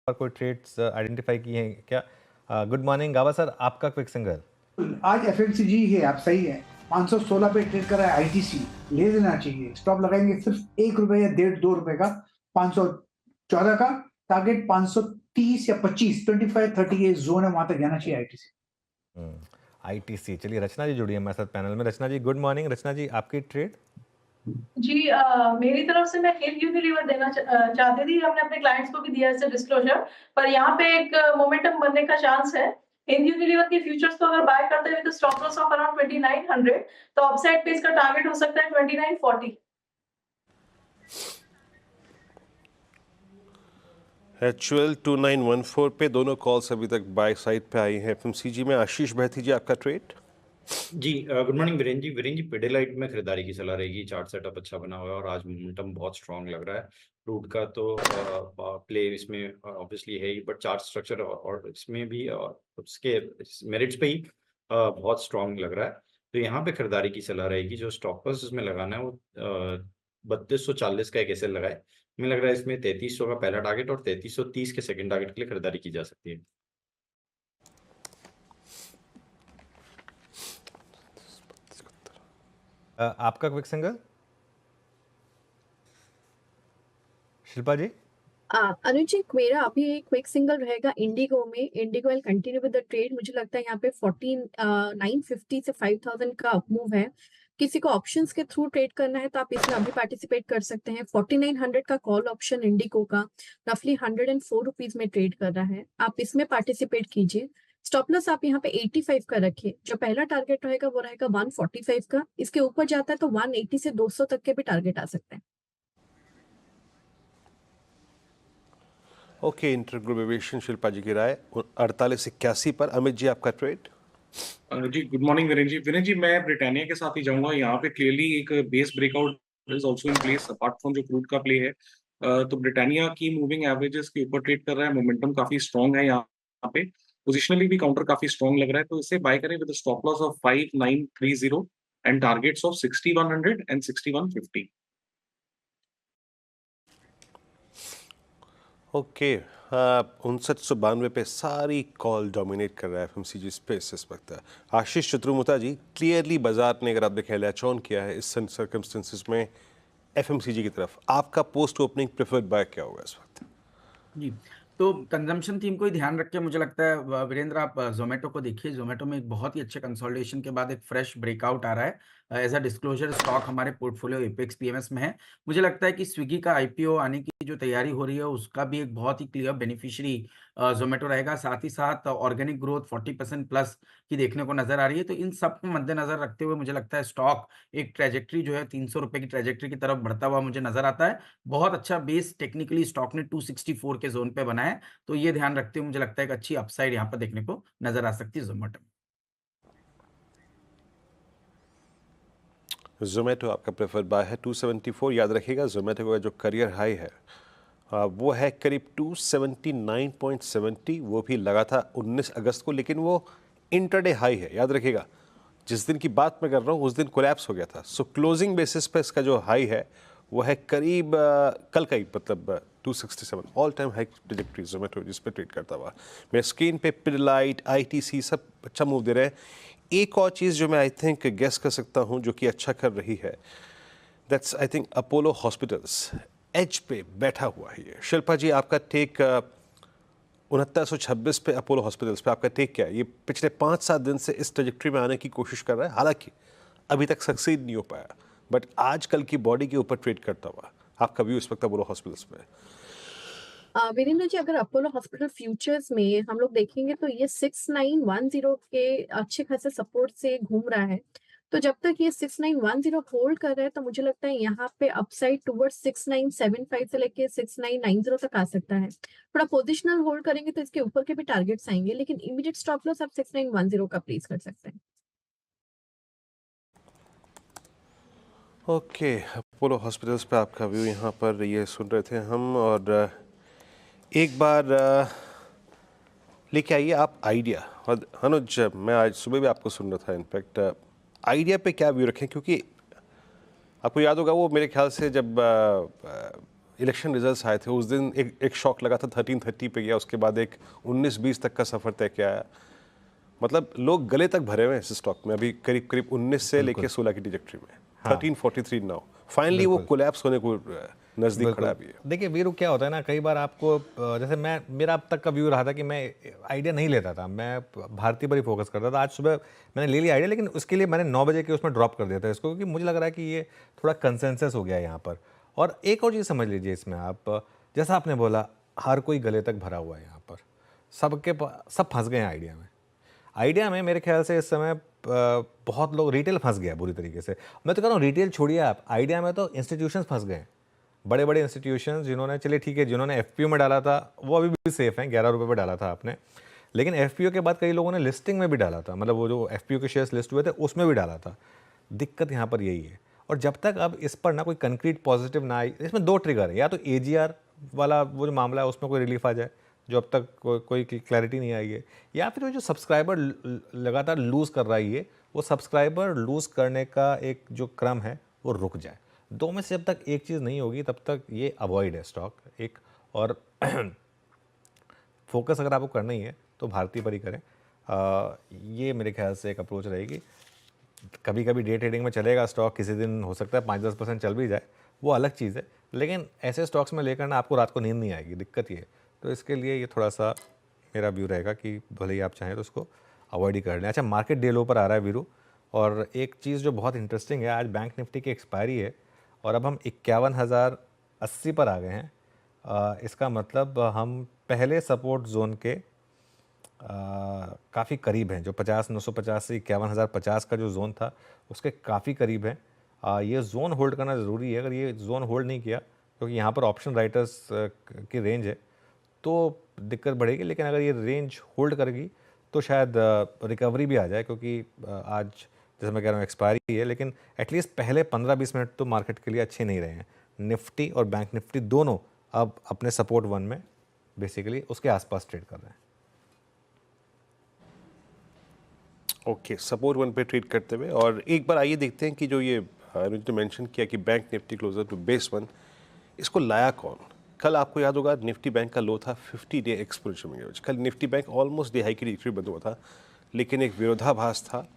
पर कोई trades identify किए हैं क्या? गुड मॉर्निंग गावा सर, आपका क्विक सिंगल। आज एफएमसीजी है, आप सही है। 516 पे ट्रेड कर रहा है आईटीसी, ले लेना चाहिए। स्टॉप लगाएंगे सिर्फ 1 रुपए या 1.5-2 रुपए का। 514 का टारगेट, 530 या 25, 25-30 ये जोन है, वहां तक जाना चाहिए आईटीसी। आईटीसी, चलिए रचना जी जुड़ी है हमारे साथ पैनल में। रचना जी गुड मॉर्निंग। रचना जी आपकी ट्रेड। जी मेरी तरफ से मैं हिंद यूनिलीवर देना चाहती थी। हमने अपने क्लाइंट्स को भी दिया है डिस्क्लोजर, पर यहाँ पे एक मोमेंटम बनने का चांस है। हिंद यूनिलीवर के फ्यूचर्स को अगर बाय करते हैं तो स्टॉप लॉस ऑफ अराउंड 2900, तो अपसाइड पे इसका टारगेट हो सकता है 2940। HUL 2914 पे दोनों कॉल्स अभी तक बाय साइड पे आई हैं। एफएमसीजी में आशीष भैथी जी आपका ट्रेड। जी गुड मॉर्निंग वीरेन जी। पिडिलाइट में खरीदारी की सलाह रहेगी। चार्ट सेटअप अच्छा बना हुआ है और आज मोमेंटम बहुत स्ट्रांग लग रहा है। रूट का तो प्ले इसमें ऑब्वियसली है ही, बट चार्ट स्ट्रक्चर और इसमें भी उसके मेरिट्स पे ही बहुत स्ट्रांग लग रहा है। तो यहाँ पे खरीदारी की सलाह रहेगी। जो स्टॉप लॉस इसमें लगाना है वो 3240 का एक एसएल लगाए। हमें लग रहा है इसमें 3300 का पहला टारगेट और 3330 के सेकंड टारगेट के लिए खरीदारी की जा सकती है। आपका क्विक सिंगल शिल्पा जी। अनुज जी, मेरा अभी एक क्विक सिंगल रहेगा इंडिगो में। Indigo will continue with the trade. मुझे लगता है यहाँ पे 950 से 5000 का अप मूव है। किसी को ऑप्शंस के थ्रू ट्रेड करना है तो आप इसमें अभी पार्टिसिपेट कर सकते हैं। 4900 का कॉल ऑप्शन इंडिगो का रफली 104 रुपीज में ट्रेड कर रहा है, आप इसमें पार्टिसिपेट कीजिए। स्टॉप लॉस आप यहाँ पे 85 का रखिए। जो पहला टारगेट रहेगा वो रहेगा 145 का। इसके ऊपर जाता है तो 180 से 200 तक के भी टारगेट आ सकते हैं। ओके, इंटरग्रुप एविएशन शिल्पा जी की राय 4881 पर। अमित जी आपका ट्रेड। जी गुड मॉर्निंग वीरेन जी। मैं ब्रिटानिया के साथ ही जाऊंगा। यहाँ पे क्लियरली एक base breakout is also in place apart from जो क्रूड का प्ले है। तो ब्रिटानिया की मूविंग एवरेजेस के ऊपर ट्रेड कर रहा है। मोमेंटम काफी स्ट्रांग है यहाँ पे। पोजिशनली भी काउंटर काफी स्ट्रांग लग रहा है, तो इसे बाय करें with stop loss of 5930 and targets of 6100 and 6150। Okay, 5992 पे सारी कॉल डोमिनेट कर रहा है एफएमसीजी स्पेस इस वक्त। आशीष चतुर्मुता जी, क्लियरली बाजार ने अगर आप देखें लैच ऑन किया है इस सर्कमस्टेंसेस में एफएमसीजी की तरफ। आपका पोस्ट ओपनिंग प्रेफर्ड बाय क्या होगा इस वक्त? जी, तो कंजम्पशन थीम को ही ध्यान रख के मुझे लगता है वीरेंद्र, आप ज़ोमैटो को देखिए। ज़ोमैटो में एक बहुत ही अच्छे कंसोलिडेशन के बाद एक फ्रेश ब्रेकआउट आ रहा है। एज अ डिस्क्लोजर स्टॉक हमारे पोर्टफोलियो एपेक्स पीएमएस में है। मुझे लगता है कि स्विगी का आईपीओ आने की जो तैयारी हो रही है उसका भी एक बहुत ही क्लियर बेनिफिशियरी ज़ोमैटो रहेगा। साथ ही साथ ऑर्गेनिक ग्रोथ 40% प्लस की देखने को नजर आ रही है। तो इन सब को मद्देनजर रखते हुए मुझे लगता है स्टॉक एक ट्रेजेक्ट्री जो है 300 रुपए की ट्रेजेक्ट्री की तरफ बढ़ता हुआ मुझे नजर आता है। बहुत अच्छा बेस टेक्निकली स्टॉक ने 264 के जोन पे बनाया है, तो ये ध्यान रखते हुए मुझे लगता है एक अच्छी अपसाइड यहाँ पर देखने को नजर आ सकती है जोमेटो। जोमेटो आपका प्रेफर्ड बाय है 274। याद रखिएगा जोमेटो का जो करियर हाई है वो है करीब 279.70। वो भी लगा था 19 अगस्त को, लेकिन वो इंटरडे हाई है। याद रखिएगा जिस दिन की बात मैं कर रहा हूँ उस दिन कोलैप्स हो गया था। सो क्लोजिंग बेसिस पे इसका जो हाई है वो है करीब कल का ही, मतलब 267 all time high trajectory Zomato जिस पे ट्रेड करता हुआ। मेरे स्क्रीन पे पिडिलाइट, आईटीसी सब अच्छा मूव दे रहे हैं। एक और चीज़ जो मैं आई थिंक गेस कर सकता हूँ जो कि अच्छा कर रही है, that's I think Apollo hospitals edge पे बैठा हुआ है ये। शिल्पा जी आपका टेक 6926 पे अपोलो हॉस्पिटल्स पे आपका टेक क्या है? ये पिछले 5-7 दिन से इस ट्रेजेक्टरी में आने की कोशिश कर रहा है, हालांकि अभी तक सक्सीड नहीं हो पाया, बट आजकल की बॉडी के ऊपर ट्रेड करता हुआ। आपका व्यू इस वक्त अपोलो हॉस्पिटल्स पे? वीरेंद्र जी, अगर अपोलो हॉस्पिटल फ्यूचर्स में हम लोग देखेंगे तो ये 6910 के अच्छे खासे सपोर्ट से घूम रहा है। तो जब तक ये 6910 होल्ड कर रहा है तो मुझे लगता है यहाँ पे अपसाइड टुवर्ड्स 6975 से लेके 6990 तक आ सकता है। थोड़ा पोजिशनल होल्ड करेंगे तो इसके ऊपर के भी टारगेट्स आएंगे, लेकिन इमीडिएट स्टॉप लॉस आप 6910 का प्लेस कर सकते हैं। ओके, अपोलो हॉस्पिटल्स पे आपका व्यू यहाँ पर ये सुन रहे थे हम। और एक बार लेके आइए आप आइडिया। और अनुज, मैं आज सुबह भी आपको सुन रहा था, इनफैक्ट आइडिया पे क्या व्यू रखें, क्योंकि आपको याद होगा वो मेरे ख्याल से जब इलेक्शन रिजल्ट्स आए थे उस दिन एक शॉक लगा था, 1330 पे गया, उसके बाद एक 19-20 तक का सफ़र तय किया है। मतलब लोग गले तक भरे हुए हैं इस स्टॉक में अभी, करीब करीब 19 से लेके 16 की ट्रैजेक्टरी में। 1343 नाउ फाइनली वो कोलैप्स होने को नज़दीक खड़ा भी है। देखिए वीरू, क्या होता है ना, कई बार आपको जैसे मेरा अब तक का व्यू रहा था कि मैं आइडिया नहीं लेता था, मैं भारतीय पर ही फोकस करता था। आज सुबह मैंने ले लिया आइडिया, लेकिन उसके लिए मैंने 9 बजे के उसमें ड्रॉप कर दिया था इसको, क्योंकि मुझे लग रहा है कि ये थोड़ा कंसेंसस हो गया है यहाँ पर। और एक और चीज़ समझ लीजिए इसमें आप, जैसा आपने बोला, हर कोई गले तक भरा हुआ है यहाँ पर, सब फंस गए हैं आइडिया में। मेरे ख्याल से इस समय बहुत लोग, रिटेल फंस गया बुरी तरीके से। मैं तो कह रहा हूँ रिटेल छोड़िए आप, आइडिया में तो इंस्टीट्यूशंस फंस गए, बड़े बड़े इंस्टीट्यूशंस जिन्होंने, चलिए ठीक है, जिन्होंने एफपीओ में डाला था वो अभी भी सेफ हैं, 11 रुपये पे डाला था आपने, लेकिन एफपीओ के बाद कई लोगों ने लिस्टिंग में भी डाला था, मतलब वो जो एफपीओ के शेयर्स लिस्ट हुए थे उसमें भी डाला था। दिक्कत यहाँ पर यही है। और जब तक अब इस पर ना कोई कंक्रीट पॉजिटिव ना आई, इसमें 2 ट्रिगर है, या तो एजीआर वाला वो जो मामला है उसमें कोई रिलीफ आ जाए, जो अब तक कोई क्लैरिटी नहीं आई है, या फिर वो जो सब्सक्राइबर लगातार लूज़ कर रहा है ये, वो सब्सक्राइबर लूज़ करने का एक जो क्रम है वो रुक जाए। 2 में से जब तक एक चीज़ नहीं होगी तब तक ये अवॉइड है स्टॉक एक। और फोकस अगर आपको करना ही है तो भारतीय पर ही करें, ये मेरे ख्याल से एक अप्रोच रहेगी। कभी कभी डे ट्रेडिंग में चलेगा स्टॉक, किसी दिन हो सकता है 5-10% चल भी जाए, वो अलग चीज़ है, लेकिन ऐसे स्टॉक्स में लेकर ना आपको रात को नींद नहीं आएगी, दिक्कत ये है। तो इसके लिए ये थोड़ा सा मेरा व्यू रहेगा कि भले ही आप चाहें तो उसको अवॉइड ही कर लें। अच्छा, मार्केट डे लो पर आ रहा है वीरू, और एक चीज़ जो बहुत इंटरेस्टिंग है, आज बैंक निफ्टी की एक्सपायरी है और अब हम 51,080 पर आ गए हैं। इसका मतलब हम पहले सपोर्ट जोन के काफ़ी करीब हैं, जो 50,950 से 51,050 का जो जोन था उसके काफ़ी करीब हैं। ये जोन होल्ड करना ज़रूरी है। अगर ये जोन होल्ड नहीं किया, क्योंकि यहाँ पर ऑप्शन राइटर्स की रेंज है, तो दिक्कत बढ़ेगी, लेकिन अगर ये रेंज होल्ड करेगी तो शायद रिकवरी भी आ जाए, क्योंकि आज जैसे मैं कह रहा हूँ एक्सपायरी है, लेकिन एटलीस्ट पहले 15-20 मिनट तो मार्केट के लिए अच्छे नहीं रहे हैं। निफ्टी और बैंक निफ्टी दोनों अब अपने सपोर्ट 1 में बेसिकली उसके आसपास ट्रेड कर रहे हैं। ओके, सपोर्ट 1 पे ट्रेड करते हुए, और एक बार आइए देखते हैं कि जो ये तो मेंशन किया कि bank Nifty closer to base 1, इसको लाया कौन। कल आपको याद होगा निफ्टी बैंक का लो था 50 डे एक्सपोनेंशियल मूविंग एवरेज। कल Nifty bank almost day high की ट्रैजेक्टरी बंद हुआ था, लेकिन एक विरोधाभास था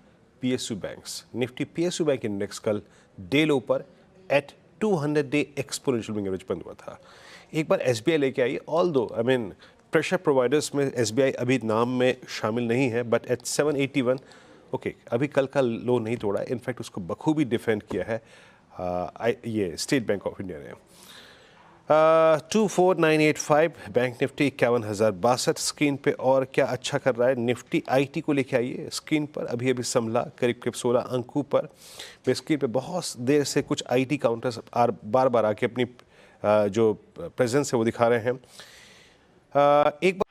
PSU banks. Nifty PSU bank index कल डे लो पर at 200 day exponential moving average बंद हुआ था। एक बार एसबीआई लेके आई, although I mean pressure providers में एसबीआई अभी नाम में शामिल नहीं है, बट एट 781 ओके, अभी कल का लो नहीं तोड़ा, इनफैक्ट उसको बखूबी डिफेंड किया है ये स्टेट बैंक ऑफ इंडिया ने। 24985 बैंक निफ्टी 51,062 स्क्रीन पे। और क्या अच्छा कर रहा है निफ्टी आईटी को लेके आइए स्क्रीन पर, अभी अभी संभला करीब 16 अंकों पर। स्क्रीन पे बहुत देर से कुछ आईटी काउंटर्स बार बार आके अपनी जो प्रेजेंस है वो दिखा रहे हैं। एक बार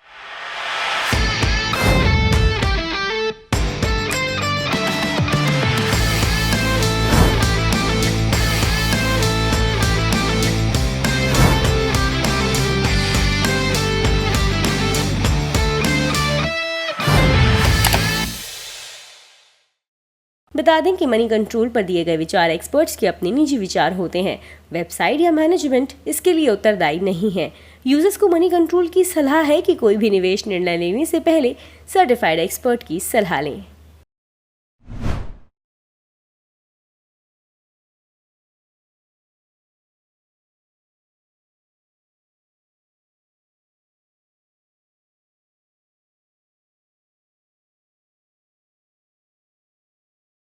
बता दें कि मनी कंट्रोल पर दिए गए विचार एक्सपर्ट्स के अपने निजी विचार होते हैं। वेबसाइट या मैनेजमेंट इसके लिए उत्तरदायी नहीं है। यूजर्स को मनी कंट्रोल की सलाह है कि कोई भी निवेश निर्णय लेने से पहले सर्टिफाइड एक्सपर्ट की सलाह लें।